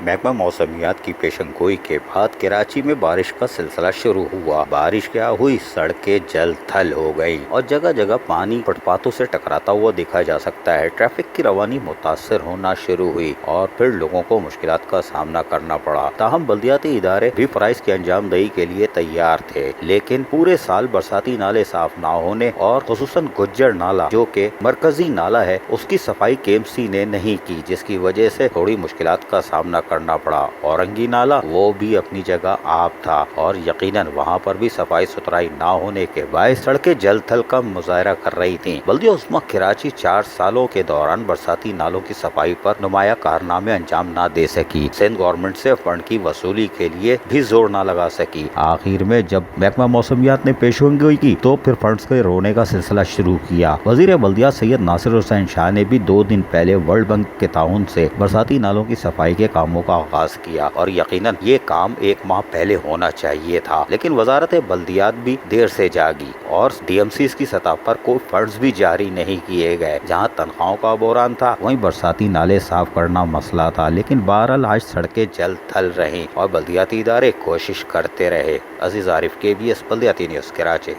محکمہ موسمیات کی پیشن گوئی کے بعد کراچی میں بارش کا سلسلہ شروع ہوا۔ بارش کیا ہوئی، سڑکیں جل تھل ہو گئی اور جگہ جگہ پانی فٹ پاتھوں سے ٹکراتا ہوا دیکھا جا سکتا ہے۔ ٹریفک کی روانی متاثر ہونا شروع ہوئی اور پھر لوگوں کو مشکلات کا سامنا کرنا پڑا۔ تاہم بلدیاتی ادارے بھی فرائض کی انجام دہی کے لیے تیار تھے، لیکن پورے سال برساتی نالے صاف نہ ہونے اور خصوصاً گجر نالہ جو کہ مرکزی نالہ ہے اس کی صفائی KMC نے نہیں کی، جس کی وجہ سے تھوڑی مشکلات کا سامنا کرنا پڑا۔ اورنگی نالہ وہ بھی اپنی جگہ آب تھا اور یقیناً وہاں پر بھی صفائی ستھرائی نہ ہونے کے باعث سڑکیں جل تھل کا مظاہرہ کر رہی تھیں۔ بلدیہ عظمیٰ کراچی 4 سالوں کے دوران برساتی نالوں کی صفائی پر نمایاں کارنامے انجام نہ دے سکی، سندھ گورنمنٹ سے فنڈ کی وصولی کے لیے بھی زور نہ لگا سکی۔ آخر میں جب محکمہ موسمیات نے پیشن گوئی کی تو پھر فنڈز کے رونے کا سلسلہ شروع کیا۔ وزیر بلدیہ سید ناصر حسین شاہ نے بھی 2 دن پہلے ورلڈ بینک کے تعاون سے برساتی نالوں کی صفائی کے کاموں کا آغاز کیا اور یقیناً یہ کام 1 ماہ پہلے ہونا چاہیے تھا، لیکن وزارت بلدیات بھی دیر سے جاگی اور DMCs کی سطح پر کوئی فنڈز بھی جاری نہیں کیے گئے۔ جہاں تنخواہوں کا بحران تھا وہیں برساتی نالے صاف کرنا مسئلہ تھا، لیکن بہرحال آج سڑکیں جل تھل رہیں اور بلدیاتی ادارے کوشش کرتے رہے۔ عزیز عارف، KBS بلدیاتی نیوز، کراچی۔